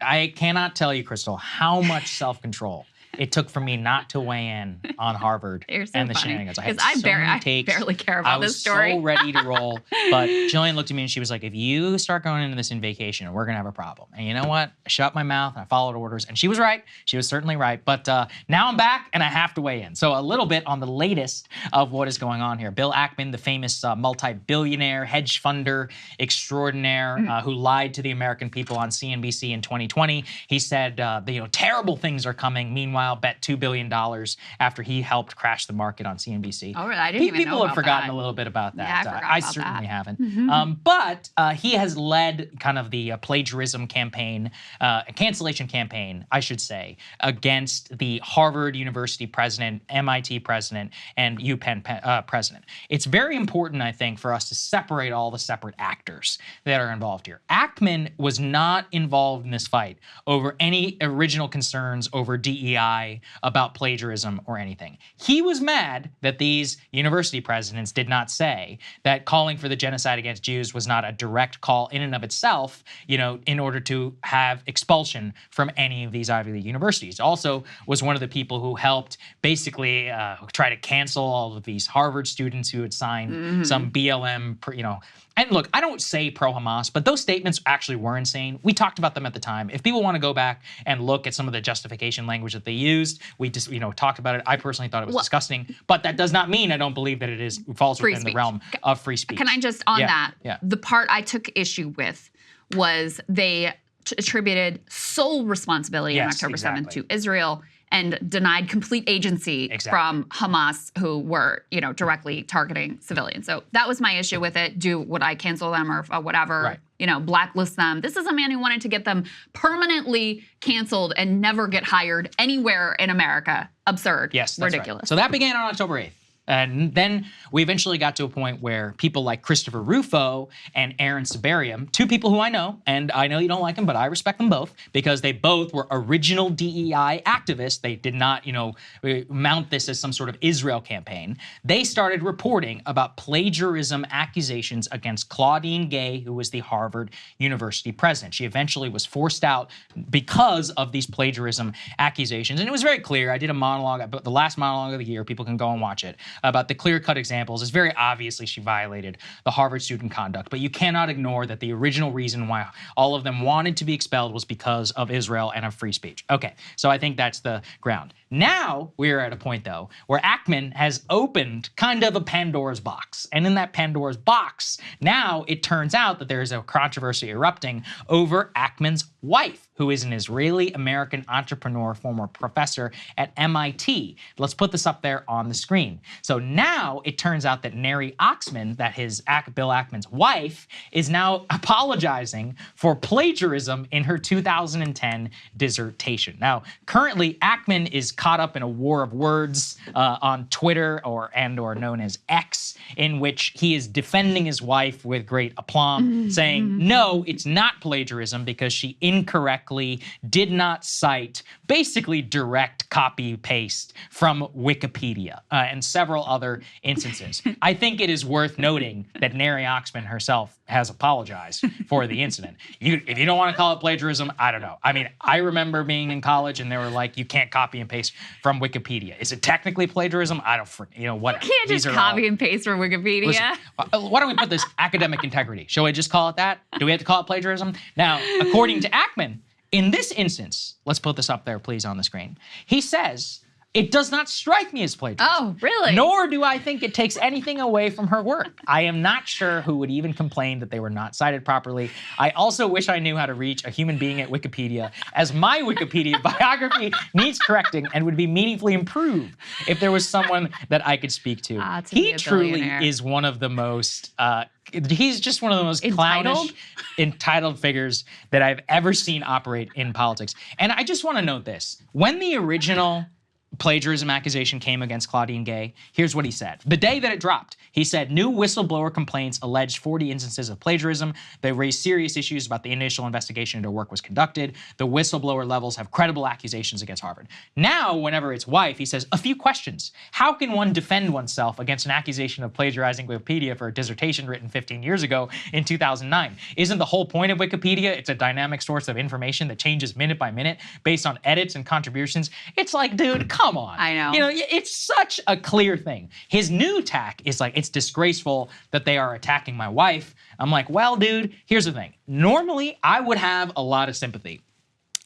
I cannot tell you, Krystal, how much self-control it took for me not to weigh in on Harvard and the shenanigans. I had so many takes. I barely care about this story. I was so ready to roll, but Jillian looked at me and she was like, if you start going into this in vacation, we're going to have a problem. And you know what? I shut my mouth and I followed orders, and she was right. She was certainly right. But now I'm back and I have to weigh in. So a little bit on the latest of what is going on here. Bill Ackman, the famous multi-billionaire hedge funder extraordinaire who lied to the American people on CNBC in 2020. He said, terrible things are coming. Meanwhile, bet $2 billion after he helped crash the market on CNBC. Oh, really? I didn't even know People have forgotten that. a little bit about that. Yeah, I forgot I about certainly that. haven't. But he has led kind of the plagiarism campaign, cancellation campaign, I should say, against the Harvard University president, MIT president, and UPenn president. It's very important, I think, for us to separate all the separate actors that are involved here. Ackman was not involved in this fight over any original concerns over DEI, about plagiarism or anything. He was mad that these university presidents did not say that calling for the genocide against Jews was not a direct call in and of itself, in order to have expulsion from any of these Ivy League universities. Also was one of the people who helped basically try to cancel all of these Harvard students who had signed some BLM, And look, I don't say pro-Hamas, but those statements actually were insane. We talked about them at the time. If people want to go back and look at some of the justification language that they used, we just, talked about it. I personally thought it was disgusting, but that does not mean I don't believe that it falls within the realm of free speech. Can I just, the part I took issue with was they attributed sole responsibility on October 7th to Israel and denied complete agency from Hamas, who were, directly targeting civilians. So that was my issue with it. Would I cancel them or whatever? Right. Blacklist them. This is a man who wanted to get them permanently canceled and never get hired anywhere in America. Absurd. Yes, that's ridiculous. Right. So that began on October 8th. And then we eventually got to a point where people like Christopher Rufo and Aaron Sibarium, two people who I know, and I know you don't like them, but I respect them both because they both were original DEI activists. They did not, mount this as some sort of Israel campaign. They started reporting about plagiarism accusations against Claudine Gay, who was the Harvard University president. She eventually was forced out because of these plagiarism accusations. And it was very clear. I did a monologue, the last monologue of the year. People can go and watch it. About the clear-cut examples. It's very obviously she violated the Harvard student conduct, but you cannot ignore that the original reason why all of them wanted to be expelled was because of Israel and of free speech. Okay, so I think that's the ground. Now we're at a point, though, where Ackman has opened kind of a Pandora's box. And in that Pandora's box, now it turns out that there is a controversy erupting over Ackman's wife, who is an Israeli-American entrepreneur, former professor at MIT. Let's put this up there on the screen. So now it turns out that Neri Oxman, Bill Ackman's wife, is now apologizing for plagiarism in her 2010 dissertation. Now, currently, Ackman is caught up in a war of words on Twitter or known as X, in which he is defending his wife with great aplomb, saying, no, it's not plagiarism because she incorrectly did not cite basically direct copy-paste from Wikipedia and several other instances. I think it is worth noting that Neri Oxman herself has apologized for the incident. If you don't want to call it plagiarism, I don't know. I mean, I remember being in college and they were like, you can't copy and paste from Wikipedia. Is it technically plagiarism? I don't, whatever. You can't just copy and paste from Wikipedia. Listen, why don't we put this academic integrity? Shall we just call it that? Do we have to call it plagiarism? Now, according to Ackman, in this instance, let's put this up there, please, on the screen. He says, it does not strike me as plagiarism. Oh, really? Nor do I think it takes anything away from her work. I am not sure who would even complain that they were not cited properly. I also wish I knew how to reach a human being at Wikipedia, as my Wikipedia biography needs correcting and would be meaningfully improved if there was someone that I could speak to. He truly is one of the most... he's just one of the most clownish, entitled figures that I've ever seen operate in politics. And I just want to note this. When the original plagiarism accusation came against Claudine Gay, here's what he said. The day that it dropped, he said, new whistleblower complaints alleged 40 instances of plagiarism. They raised serious issues about the initial investigation into work was conducted. The whistleblower levels have credible accusations against Harvard. Now, whenever it's wife, he says, a few questions. How can one defend oneself against an accusation of plagiarizing Wikipedia for a dissertation written 15 years ago in 2009? Isn't the whole point of Wikipedia, it's a dynamic source of information that changes minute by minute based on edits and contributions? It's like, dude, come on. I know. You know, it's such a clear thing. His new tack is like, it's disgraceful that they are attacking my wife. I'm like, well, dude, here's the thing. Normally, I would have a lot of sympathy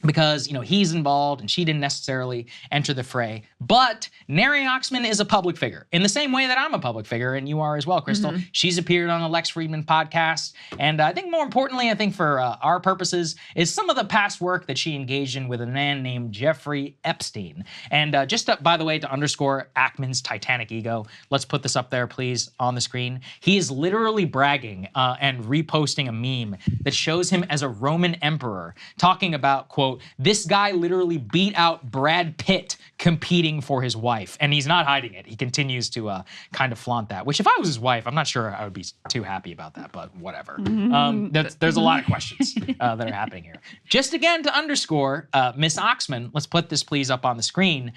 because, you know, he's involved and she didn't necessarily enter the fray. But Neri Oxman is a public figure in the same way that I'm a public figure, and you are as well, Krystal. She's appeared on a Lex Friedman podcast. And I think more importantly, I think for our purposes, is some of the past work that she engaged in with a man named Jeffrey Epstein. And by the way, to underscore Ackman's Titanic Ego, let's put this up there, please, on the screen. He is literally bragging and reposting a meme that shows him as a Roman emperor talking about, quote, this guy literally beat out Brad Pitt competing for his wife. And he's not hiding it. He continues to kind of flaunt that, which if I was his wife, I'm not sure I would be too happy about that, but whatever. There's a lot of questions that are happening here. Just again to underscore, Miss Oxman, let's put this please up on the screen.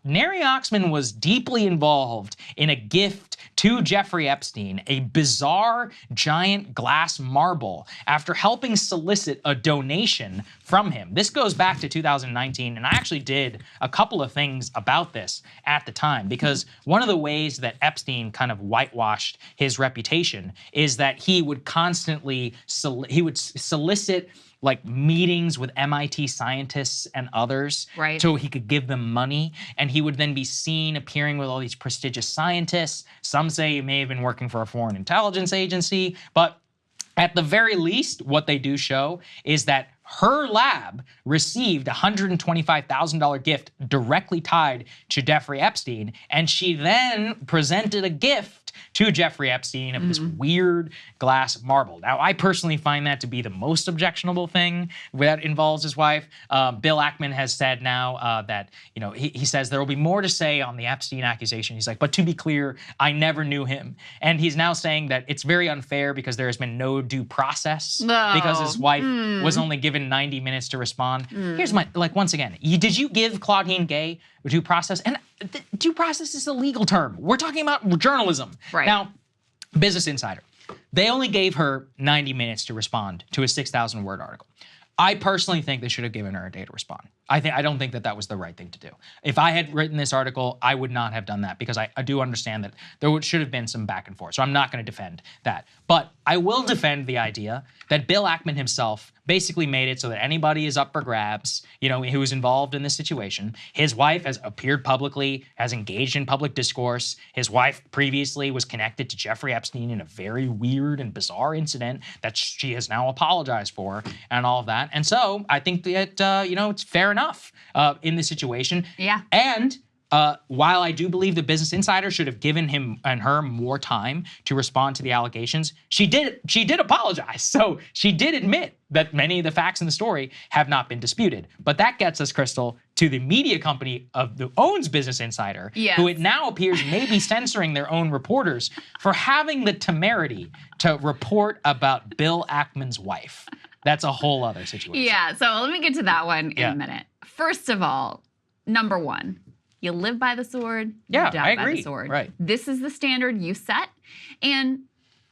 Neri Oxman was deeply involved in a gift to Jeffrey Epstein, a bizarre giant glass marble, after helping solicit a donation from him. This goes back to 2019, and I actually did a couple of things about this at the time, because one of the ways that Epstein kind of whitewashed his reputation is that he would constantly solicit like meetings with MIT scientists and others, right, so he could give them money, and he would then be seen appearing with all these prestigious scientists. Some say he may have been working for a foreign intelligence agency, but at the very least, what they do show is that her lab received a $125,000 gift directly tied to Jeffrey Epstein, and she then presented a gift to Jeffrey Epstein of this weird glass marble. Now, I personally find that to be the most objectionable thing that involves his wife. Bill Ackman has said now that, you know, he says there will be more to say on the Epstein accusation. He's like, but to be clear, I never knew him. And he's now saying that it's very unfair because there has been no due process because his wife was only given 90 minutes to respond. Here's my, like, once again, did you give Claudine Gay due process? And due process is a legal term. We're talking about journalism. Right. Now, Business Insider, they only gave her 90 minutes to respond to a 6,000-word article. I personally think they should have given her a day to respond. I don't think that that was the right thing to do. If I had written this article, I would not have done that because I do understand that there should have been some back and forth. So I'm not going to defend that. But I will defend the idea that Bill Ackman himself basically made it so that anybody is up for grabs, you know, who is involved in this situation. His wife has appeared publicly, has engaged in public discourse. His wife previously was connected to Jeffrey Epstein in a very weird and bizarre incident that she has now apologized for and all of that. And so I think that, you know, it's fair enough in this situation. Yeah. And while I do believe the Business Insider should have given him and her more time to respond to the allegations, she did apologize. So she did admit that many of the facts in the story have not been disputed. But that gets us, Krystal, to the media company that owns Business Insider, who it now appears may be censoring their own reporters for having the temerity to report about Bill Ackman's wife. That's a whole other situation. Yeah, so let me get to that one in a minute. First of all, number one, you live by the sword, you die by the sword. Right. This is the standard you set. And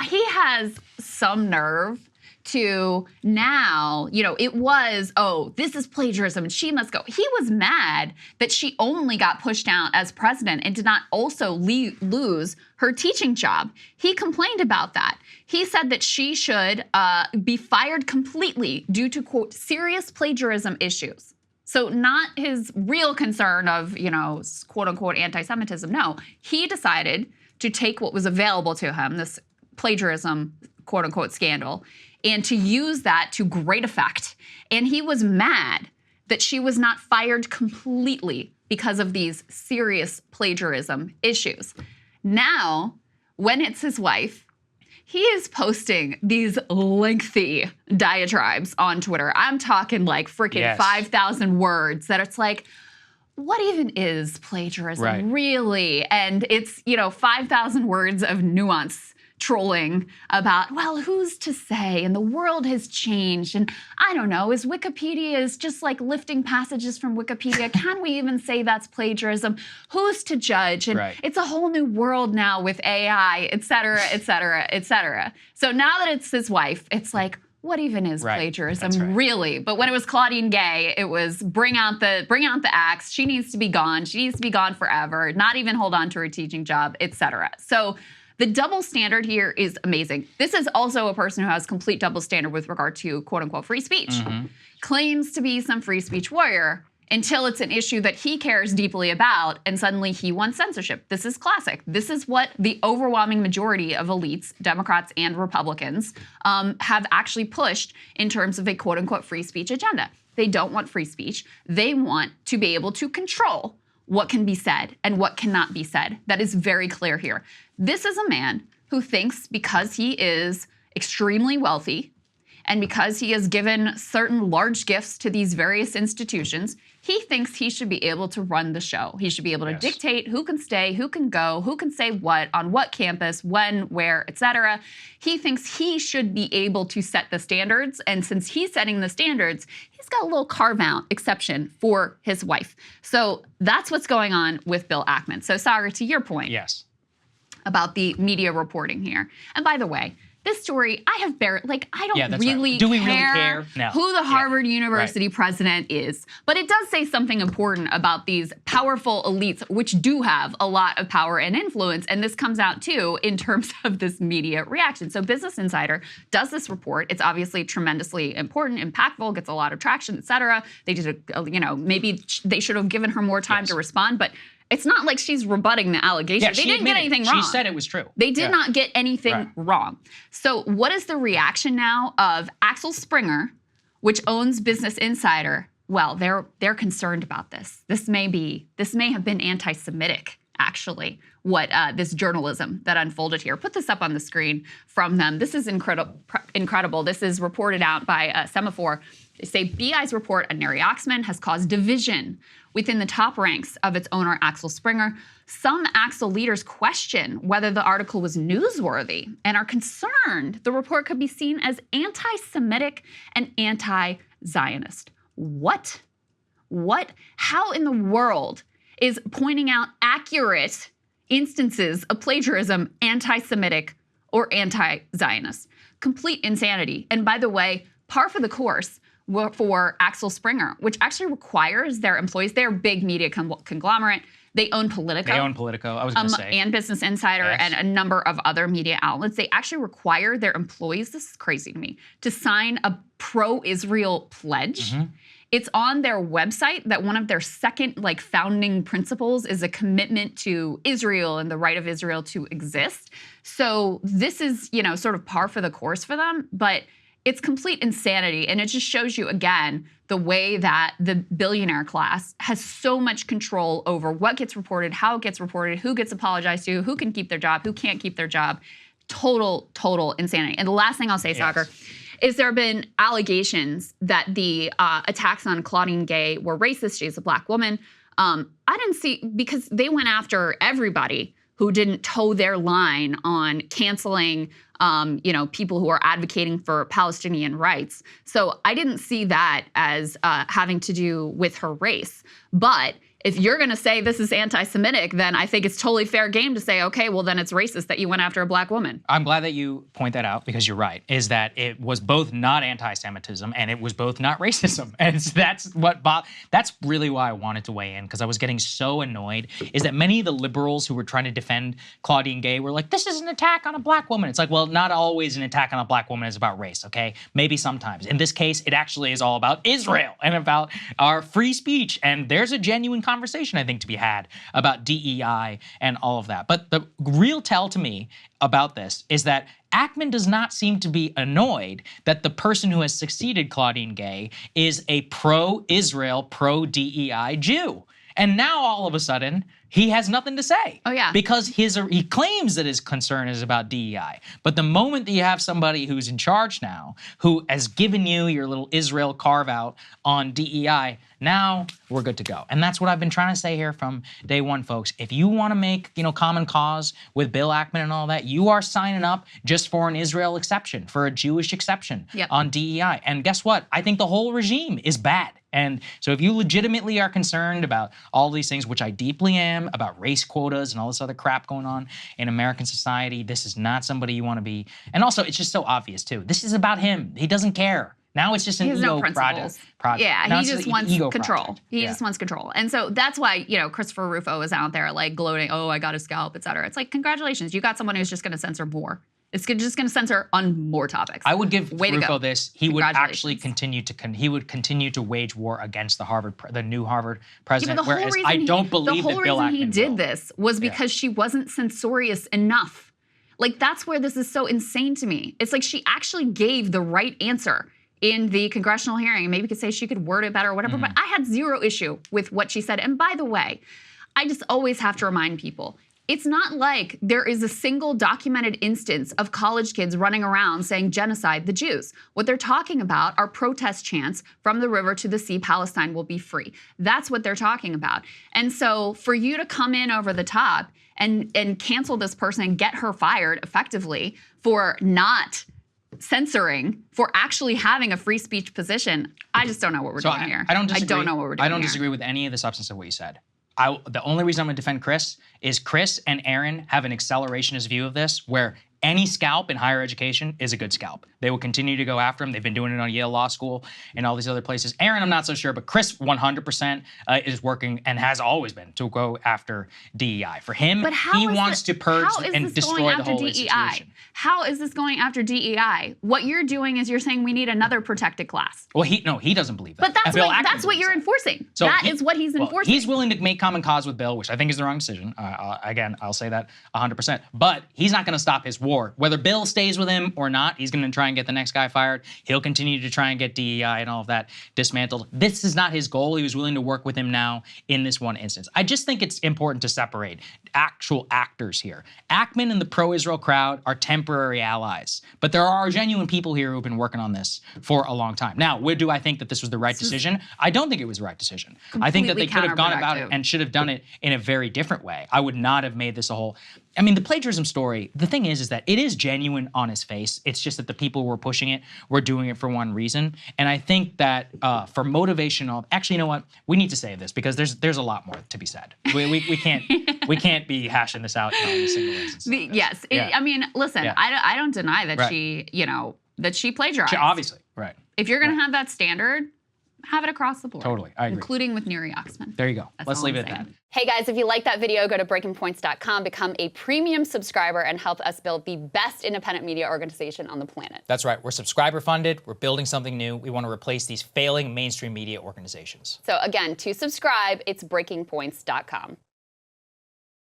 he has some nerve to now, you know, it was, oh, this is plagiarism and she must go. He was mad that she only got pushed out as president and did not also lose her teaching job. He complained about that. He said that she should be fired completely due to, quote, serious plagiarism issues. So not his real concern of, you know, quote unquote anti-Semitism. No, he decided to take what was available to him, this plagiarism quote unquote scandal, and to use that to great effect. And he was mad that she was not fired completely because of these serious plagiarism issues. Now, when it's his wife, he is posting these lengthy diatribes on Twitter. I'm talking like freaking 5,000 words that it's like, what even is plagiarism, really? And it's, 5,000 words of nuance trolling about, well, who's to say? And the world has changed. And I don't know, is Wikipedia is just like lifting passages from Wikipedia? Can we even say that's plagiarism? Who's to judge? And it's a whole new world now with AI, et cetera, et cetera, et cetera. So now that it's his wife, it's like, what even is plagiarism, really? But when it was Claudine Gay, it was bring out the axe. She needs to be gone. She needs to be gone forever. Not even hold on to her teaching job, etc. So the double standard here is amazing. This is also a person who has complete double standard with regard to quote unquote free speech. Claims to be some free speech warrior until it's an issue that he cares deeply about, and suddenly he wants censorship. This is classic. This is what the overwhelming majority of elites, Democrats and Republicans, have actually pushed in terms of a quote-unquote free speech agenda. They don't want free speech. They want to be able to control what can be said and what cannot be said. That is very clear here. This is a man who thinks because he is extremely wealthy and because he has given certain large gifts to these various institutions, he thinks he should be able to run the show. He should be able to dictate who can stay, who can go, who can say what, on what campus, when, where, etc. He thinks he should be able to set the standards, and since he's setting the standards, he's got a little carve-out exception for his wife. So that's what's going on with Bill Ackman. So Saagar, to your point about the media reporting here, and by the way, this story, I have I don't really care who the Harvard University president is. But it does say something important about these powerful elites, which do have a lot of power and influence. And this comes out, too, in terms of this media reaction. So Business Insider does this report. It's obviously tremendously important, impactful, gets a lot of traction, et cetera. They did, maybe they should have given her more time to respond. But it's not like she's rebutting the allegation. They didn't get anything wrong. She said it was true. They did not get anything wrong. So what is the reaction now of Axel Springer, which owns Business Insider? Well, they're concerned about this. This may have been anti-Semitic, actually, what this journalism that unfolded here. Put this up on the screen from them. This is incredible. This is reported out by Semaphore. They say BI's report on Neri Oxman has caused division within the top ranks of its owner, Axel Springer. Some Axel leaders question whether the article was newsworthy and are concerned the report could be seen as anti-Semitic and anti-Zionist. What? How in the world is pointing out accurate instances of plagiarism anti-Semitic or anti-Zionist? Complete insanity. And by the way, par for the course for Axel Springer, which actually requires their employees, they're a big media conglomerate. They own Politico. I was going to say. And Business Insider and a number of other media outlets. They actually require their employees, this is crazy to me, to sign a pro-Israel pledge. It's on their website that one of their second founding principles is a commitment to Israel and the right of Israel to exist. So this is, sort of par for the course for them, but it's complete insanity. And it just shows you again the way that the billionaire class has so much control over what gets reported, how it gets reported, who gets apologized to, who can keep their job, who can't keep their job. Total insanity. And the last thing I'll say, Saagar, is there have been allegations that the attacks on Claudine Gay were racist. She's a black woman. I didn't see, because they went after everybody who didn't toe their line on canceling, people who are advocating for Palestinian rights. So I didn't see that as having to do with her race. But if you're going to say this is anti-Semitic, then I think it's totally fair game to say, okay, well, then it's racist that you went after a black woman. I'm glad that you point that out, because you're right, is that it was both not anti-Semitism and it was both not racism. And that's really why I wanted to weigh in, because I was getting so annoyed, is that many of the liberals who were trying to defend Claudine Gay were like, this is an attack on a black woman. It's like, well, not always an attack on a black woman is about race, okay? Maybe sometimes. In this case, it actually is all about Israel and about our free speech. And there's a genuine conversation, I think, to be had about DEI and all of that. But the real tell to me about this is that Ackman does not seem to be annoyed that the person who has succeeded Claudine Gay is a pro-Israel, pro-DEI Jew. And now all of a sudden, he has nothing to say. Oh, yeah. Because he claims that his concern is about DEI. But the moment that you have somebody who's in charge now, who has given you your little Israel carve-out on DEI, now we're good to go. And that's what I've been trying to say here from day one, folks. If you want to make, common cause with Bill Ackman and all that, you are signing up just for an Israel exception, for a Jewish exception on DEI. And guess what? I think the whole regime is bad. And so if you legitimately are concerned about all these things, which I deeply am, about race quotas and all this other crap going on in American society, this is not somebody you want to be. And also, it's just so obvious, too. This is about him. He doesn't care. Now it's just an ego project. Yeah, now he just wants control. He just wants control. And so that's why, Christopher Rufo is out there like gloating, oh, I got a scalp, et cetera. It's like, congratulations. You got someone who's just going to censor more. It's just going to censor on more topics. I would give Rufo this. He would actually continue to wage war against the new Harvard president. Whereas I don't believe that Bill Ackman The whole reason he did this was because she wasn't censorious enough. Like, that's where this is so insane to me. It's like she actually gave the right answer in the congressional hearing. Maybe you could say she could word it better or whatever, but I had zero issue with what she said. And by the way, I just always have to remind people, it's not like there is a single documented instance of college kids running around saying genocide the Jews. What they're talking about are protest chants from the river to the sea, Palestine will be free. That's what they're talking about. And so for you to come in over the top and cancel this person and get her fired effectively for not censoring, for actually having a free speech position, I just don't know what we're doing here. I don't disagree. I don't know what we're doing I don't disagree with any of the substance of what you said. The only reason I'm going to defend Chris is Chris and Aaron have an accelerationist view of this, where any scalp in higher education is a good scalp. They will continue to go after him. They've been doing it on Yale Law School and all these other places. Aaron, I'm not so sure, but Chris 100% is working and has always been to go after DEI. For him, he wants to purge and destroy the whole institution. How is this going after DEI? What you're doing is you're saying we need another protected class. Well, he doesn't believe that. But that's what you're enforcing. So that is what he's enforcing. He's willing to make common cause with Bill, which I think is the wrong decision. Again, I'll say that 100%. But he's not going to stop his war. Whether Bill stays with him or not, he's going to try and get the next guy fired. He'll continue to try and get DEI and all of that dismantled. This is not his goal. He was willing to work with him now in this one instance. I just think it's important to separate actual actors here. Ackman and the pro-Israel crowd are temporary allies, but there are genuine people here who've been working on this for a long time. Now, where do I think that this was the right decision? I don't think it was the right decision. I think that they could have gone about it and should have done it in a very different way. I would not have made this a whole... I mean, the plagiarism story, the thing is that it is genuine on its face. It's just that the people who were pushing it were doing it for one reason. And I think that for motivational... Actually, you know what? We need to save this because there's a lot more to be said. We can't be hashing this out in a single instance. Yes. I mean, listen, I don't deny that she plagiarized. Obviously, right. If you're going to have that standard, have it across the board. Totally, I agree. Including with Neri Oxman. There you go. Let's leave it at that. Hey guys, if you like that video, go to breakingpoints.com, become a premium subscriber, and help us build the best independent media organization on the planet. That's right. We're subscriber funded. We're building something new. We want to replace these failing mainstream media organizations. So again, to subscribe, it's breakingpoints.com.